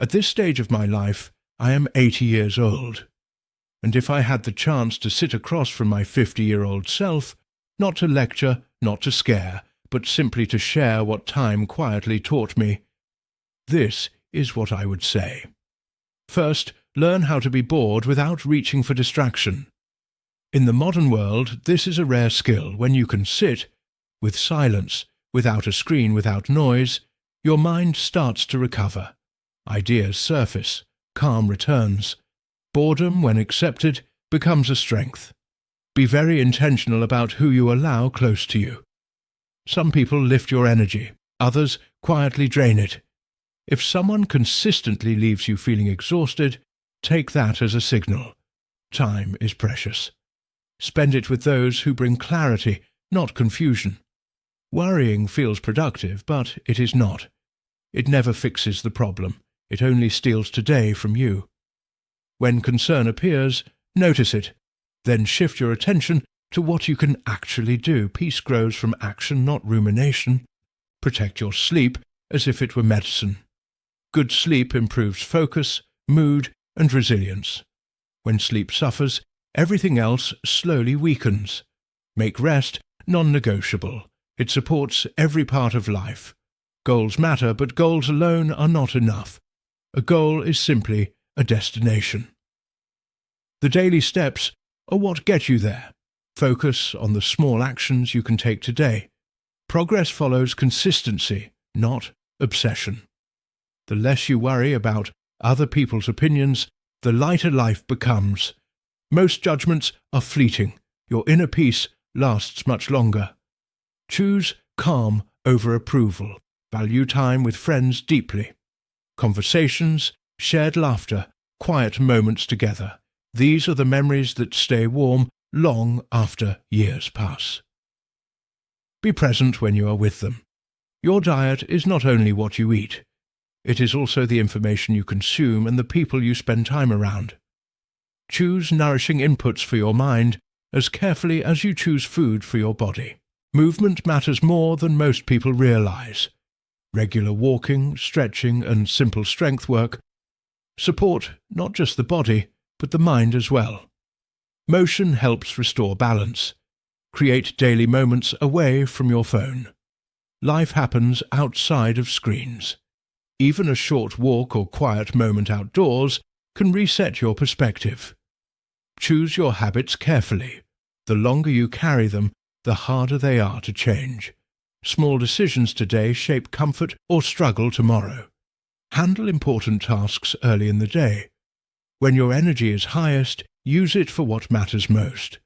At this stage of my life, I am 80 years old, and if I had the chance to sit across from my 50-year-old self, not to lecture, not to scare, but simply to share what time quietly taught me, this is what I would say. First, learn how to be bored without reaching for distraction. In the modern world, this is a rare skill. When you can sit, with silence, without a screen, without noise, your mind starts to recover. Ideas surface, calm returns. Boredom, when accepted, becomes a strength. Be very intentional about who you allow close to you. Some people lift your energy, others quietly drain it. If someone consistently leaves you feeling exhausted, take that as a signal. Time is precious. Spend it with those who bring clarity, not confusion. Worrying feels productive, but it is not. It never fixes the problem. It only steals today from you. When concern appears, notice it. Then shift your attention to what you can actually do. Peace grows from action, not rumination. Protect your sleep as if it were medicine. Good sleep improves focus, mood, and resilience. When sleep suffers, everything else slowly weakens. Make rest non-negotiable. It supports every part of life. Goals matter, but goals alone are not enough. A goal is simply a destination. The daily steps are what get you there. Focus on the small actions you can take today. Progress follows consistency, not obsession. The less you worry about other people's opinions, the lighter life becomes. Most judgments are fleeting. Your inner peace lasts much longer. Choose calm over approval. Value time with friends deeply. Conversations, shared laughter, quiet moments together. These are the memories that stay warm long after years pass. Be present when you are with them. Your diet is not only what you eat. It is also the information you consume and the people you spend time around. Choose nourishing inputs for your mind as carefully as you choose food for your body. Movement matters more than most people realize. Regular walking, stretching, and simple strength work support not just the body, but the mind as well. Motion helps restore balance. Create daily moments away from your phone. Life happens outside of screens. Even a short walk or quiet moment outdoors can reset your perspective. Choose your habits carefully. The longer you carry them, the harder they are to change. Small decisions today shape comfort or struggle tomorrow. Handle important tasks early in the day. When your energy is highest, use it for what matters most.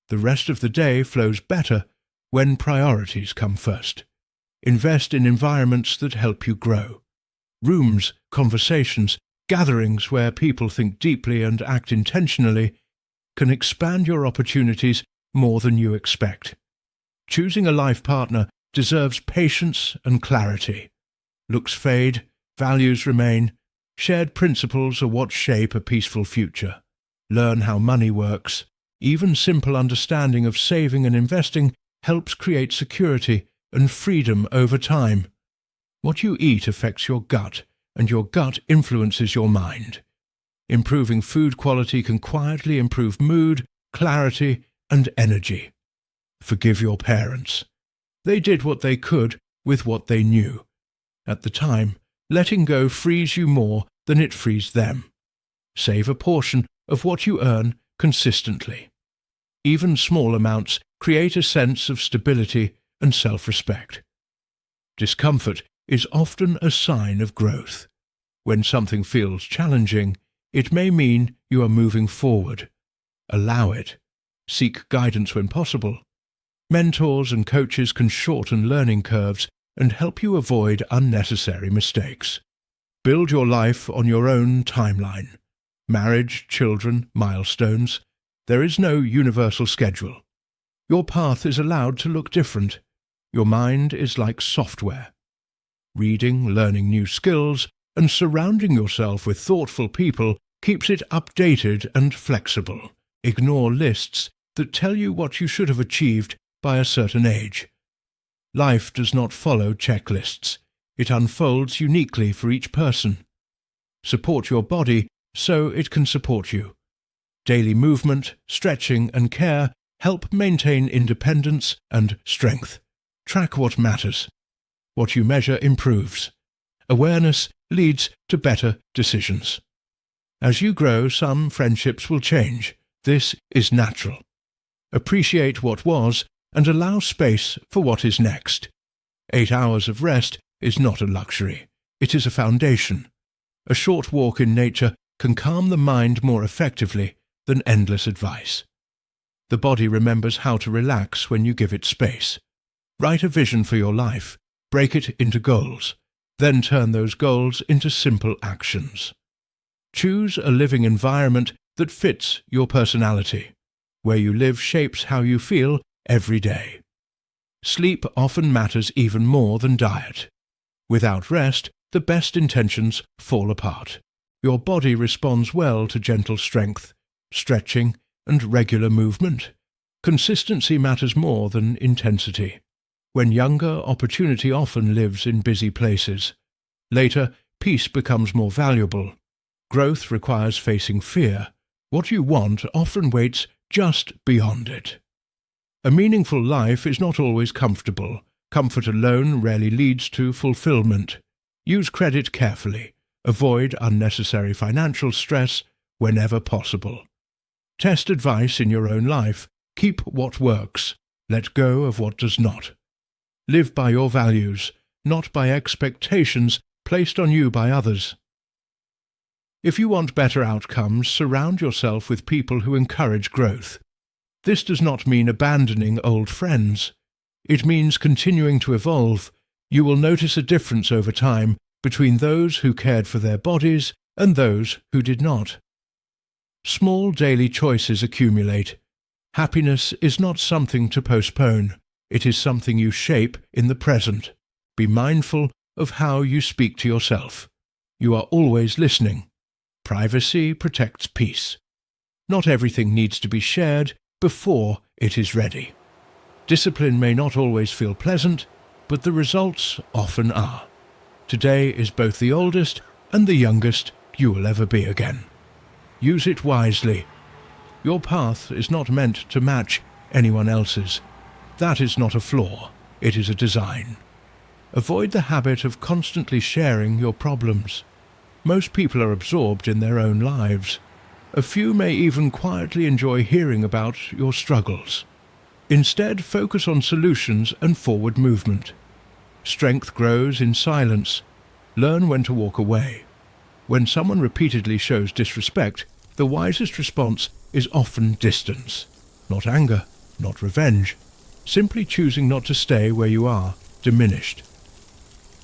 The rest of the day flows better when priorities come first. Invest in environments that help you grow. Rooms, conversations, gatherings where people think deeply and act intentionally can expand your opportunities more than you expect. Choosing a life partner deserves patience and clarity. Looks fade, values remain. Shared principles are what shape a peaceful future. Learn how money works. Even simple understanding of saving and investing helps create security and freedom over time. What you eat affects your gut, and your gut influences your mind. Improving food quality can quietly improve mood, clarity, and energy. Forgive your parents. They did what they could with what they knew. At the time, letting go frees you more than it frees them. Save a portion of what you earn consistently. Even small amounts create a sense of stability and self-respect. Discomfort is often a sign of growth. When something feels challenging, it may mean you are moving forward. Allow it. Seek guidance when possible. Mentors and coaches can shorten learning curves and help you avoid unnecessary mistakes. Build your life on your own timeline. Marriage, children, milestones. There is no universal schedule. Your path is allowed to look different. Your mind is like software. Reading, learning new skills, and surrounding yourself with thoughtful people keeps it updated and flexible. Ignore lists that tell you what you should have achieved by a certain age. Life does not follow checklists. It unfolds uniquely for each person. Support your body so it can support you. Daily movement, stretching and care help maintain independence and strength. Track what matters. What you measure improves. Awareness leads to better decisions. As you grow, some friendships will change. This is natural. Appreciate what was and allow space for what is next. 8 hours of rest is not a luxury. It is a foundation. A short walk in nature can calm the mind more effectively than endless advice. The body remembers how to relax when you give it space. Write a vision for your life, break it into goals, then turn those goals into simple actions. Choose a living environment that fits your personality. Where you live shapes how you feel every day. Sleep often matters even more than diet. Without rest, the best intentions fall apart. Your body responds well to gentle strength, stretching, and regular movement. Consistency matters more than intensity. When younger, opportunity often lives in busy places. Later, peace becomes more valuable. Growth requires facing fear. What you want often waits just beyond it. A meaningful life is not always comfortable. Comfort alone rarely leads to fulfillment. Use credit carefully. Avoid unnecessary financial stress whenever possible. Test advice in your own life. Keep what works. Let go of what does not. Live by your values, not by expectations placed on you by others. If you want better outcomes, surround yourself with people who encourage growth. This does not mean abandoning old friends. It means continuing to evolve. You will notice a difference over time between those who cared for their bodies and those who did not. Small daily choices accumulate. Happiness is not something to postpone. It is something you shape in the present. Be mindful of how you speak to yourself. You are always listening. Privacy protects peace. Not everything needs to be shared before it is ready. Discipline may not always feel pleasant, but the results often are. Today is both the oldest and the youngest you will ever be again. Use it wisely. Your path is not meant to match anyone else's. That is not a flaw, it is a design. Avoid the habit of constantly sharing your problems. Most people are absorbed in their own lives. A few may even quietly enjoy hearing about your struggles. Instead, focus on solutions and forward movement. Strength grows in silence. Learn when to walk away. When someone repeatedly shows disrespect, the wisest response is often distance. Not anger, not revenge. Simply choosing not to stay where you are, diminished.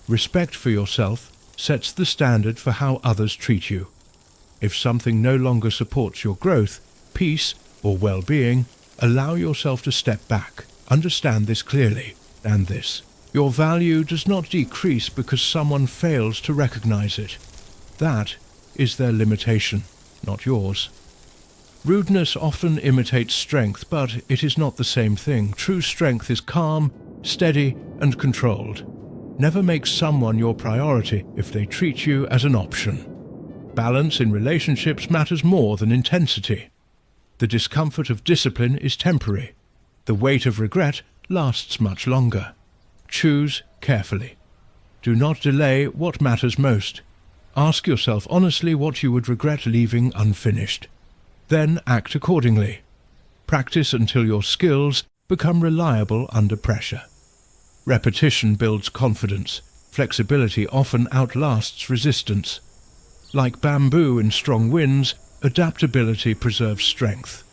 Respect for yourself sets the standard for how others treat you. If something no longer supports your growth, peace, or well-being, allow yourself to step back. Understand this clearly, and this. Your value does not decrease because someone fails to recognize it. That is their limitation, not yours. Rudeness often imitates strength, but it is not the same thing. True strength is calm, steady, and controlled. Never make someone your priority if they treat you as an option. Balance in relationships matters more than intensity. The discomfort of discipline is temporary. The weight of regret lasts much longer. Choose carefully. Do not delay what matters most. Ask yourself honestly what you would regret leaving unfinished. Then act accordingly. Practice until your skills become reliable under pressure. Repetition builds confidence. Flexibility often outlasts resistance. Like bamboo in strong winds, adaptability preserves strength.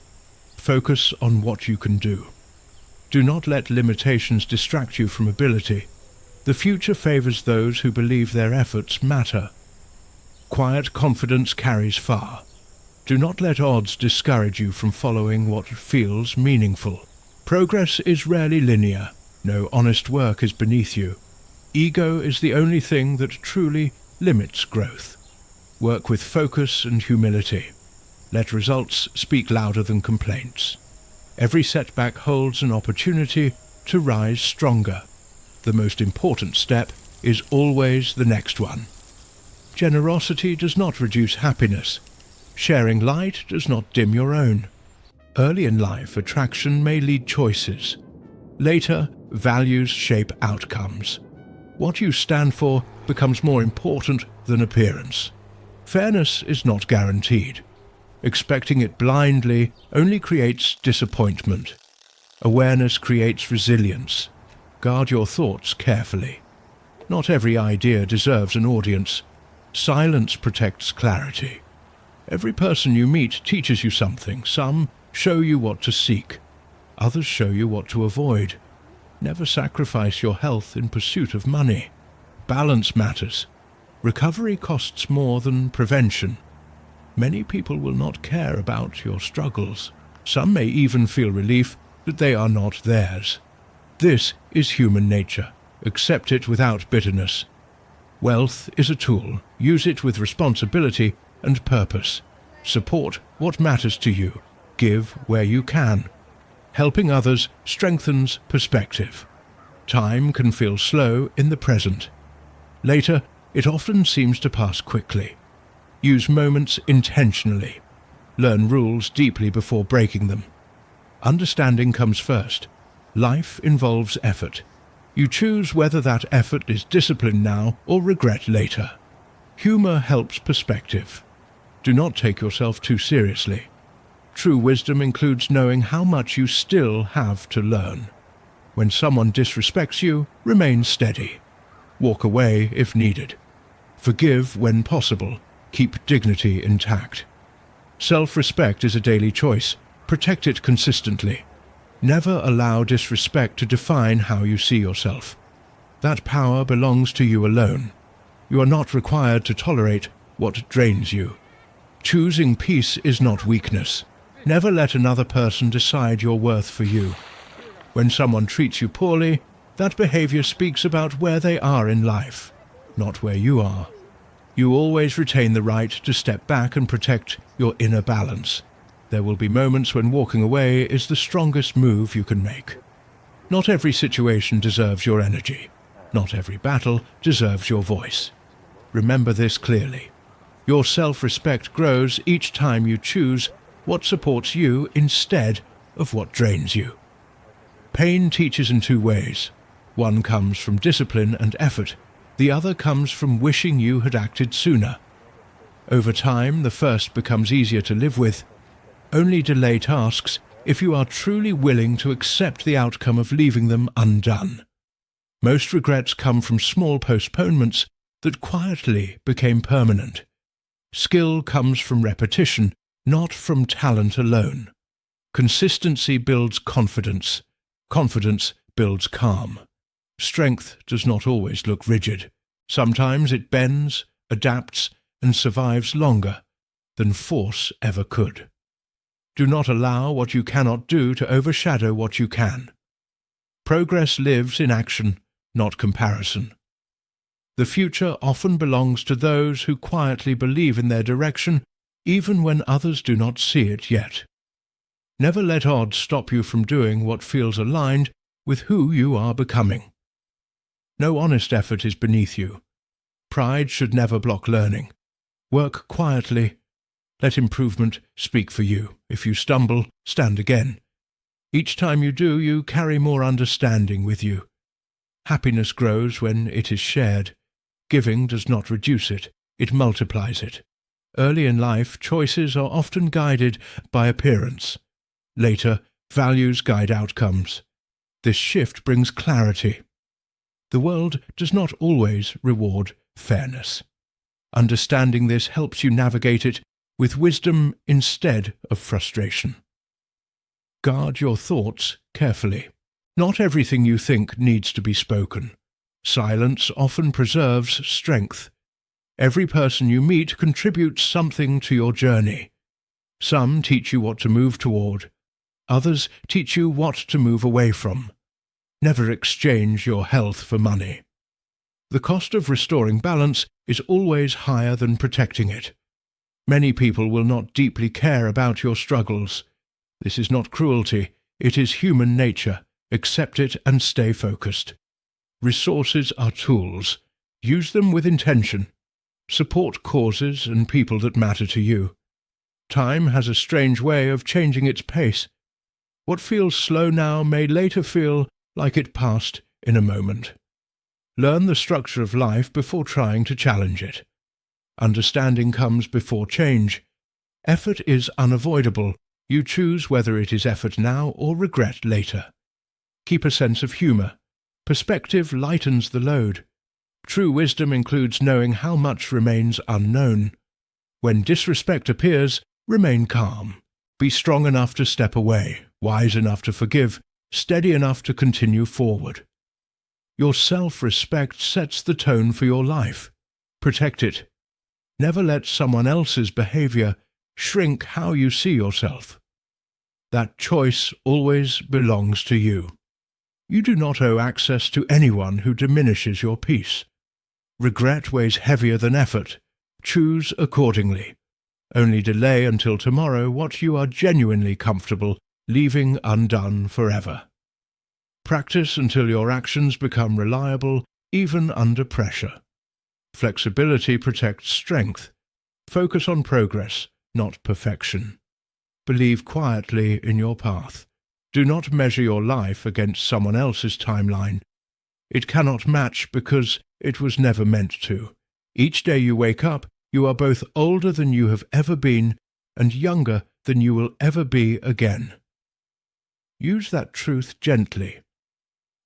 Focus on what you can do. Do not let limitations distract you from ability. The future favors those who believe their efforts matter. Quiet confidence carries far. Do not let odds discourage you from following what feels meaningful. Progress is rarely linear. No honest work is beneath you. Ego is the only thing that truly limits growth. Work with focus and humility. Let results speak louder than complaints. Every setback holds an opportunity to rise stronger. The most important step is always the next one. Generosity does not reduce happiness. Sharing light does not dim your own. Early in life, attraction may lead choices. Later, values shape outcomes. What you stand for becomes more important than appearance. Fairness is not guaranteed. Expecting it blindly only creates disappointment. Awareness creates resilience. Guard your thoughts carefully. Not every idea deserves an audience. Silence protects clarity. Every person you meet teaches you something. Some show you what to seek. Others show you what to avoid. Never sacrifice your health in pursuit of money. Balance matters. Recovery costs more than prevention. Many people will not care about your struggles. Some may even feel relief that they are not theirs. This is human nature. Accept it without bitterness. Wealth is a tool. Use it with responsibility and purpose. Support what matters to you. Give where you can. Helping others strengthens perspective. Time can feel slow in the present. Later, it often seems to pass quickly. Use moments intentionally. Learn rules deeply before breaking them. Understanding comes first. Life involves effort. You choose whether that effort is discipline now or regret later. Humor helps perspective. Do not take yourself too seriously. True wisdom includes knowing how much you still have to learn. When someone disrespects you, remain steady. Walk away if needed. Forgive when possible. Keep dignity intact. Self-respect is a daily choice. Protect it consistently. Never allow disrespect to define how you see yourself. That power belongs to you alone. You are not required to tolerate what drains you. Choosing peace is not weakness. Never let another person decide your worth for you. When someone treats you poorly, that behavior speaks about where they are in life, not where you are. You always retain the right to step back and protect your inner balance. There will be moments when walking away is the strongest move you can make. Not every situation deserves your energy. Not every battle deserves your voice. Remember this clearly. Your self-respect grows each time you choose what supports you instead of what drains you. Pain teaches in two ways. One comes from discipline and effort. The other comes from wishing you had acted sooner. Over time, the first becomes easier to live with. Only delay tasks if you are truly willing to accept the outcome of leaving them undone. Most regrets come from small postponements that quietly became permanent. Skill comes from repetition, not from talent alone. Consistency builds confidence. Confidence builds calm. Strength does not always look rigid. Sometimes it bends, adapts, and survives longer than force ever could. Do not allow what you cannot do to overshadow what you can. Progress lives in action, not comparison. The future often belongs to those who quietly believe in their direction, even when others do not see it yet. Never let odds stop you from doing what feels aligned with who you are becoming. No honest effort is beneath you. Pride should never block learning. Work quietly. Let improvement speak for you. If you stumble, stand again. Each time you do, you carry more understanding with you. Happiness grows when it is shared. Giving does not reduce it, it multiplies it. Early in life, choices are often guided by appearance. Later, values guide outcomes. This shift brings clarity. The world does not always reward fairness. Understanding this helps you navigate it with wisdom instead of frustration. Guard your thoughts carefully. Not everything you think needs to be spoken. Silence often preserves strength. Every person you meet contributes something to your journey. Some teach you what to move toward. Others teach you what to move away from. Never exchange your health for money. The cost of restoring balance is always higher than protecting it. Many people will not deeply care about your struggles. This is not cruelty, it is human nature. Accept it and stay focused. Resources are tools. Use them with intention. Support causes and people that matter to you. Time has a strange way of changing its pace. What feels slow now may later feel like it passed in a moment. Learn the structure of life before trying to challenge it. Understanding comes before change. Effort is unavoidable. You choose whether it is effort now or regret later. Keep a sense of humour. Perspective lightens the load. True wisdom includes knowing how much remains unknown. When disrespect appears, remain calm. Be strong enough to step away, wise enough to forgive, steady enough to continue forward. Your self-respect sets the tone for your life. Protect it. Never let someone else's behaviour shrink how you see yourself. That choice always belongs to you. You do not owe access to anyone who diminishes your peace. Regret weighs heavier than effort. Choose accordingly. Only delay until tomorrow what you are genuinely comfortable leaving undone forever. Practice until your actions become reliable, even under pressure. Flexibility protects strength. Focus on progress, not perfection. Believe quietly in your path. Do not measure your life against someone else's timeline. It cannot match because it was never meant to. Each day you wake up, you are both older than you have ever been and younger than you will ever be again. Use that truth gently.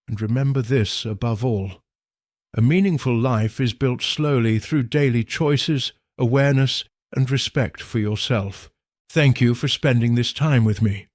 And remember this above all. A meaningful life is built slowly through daily choices, awareness, and respect for yourself. Thank you for spending this time with me.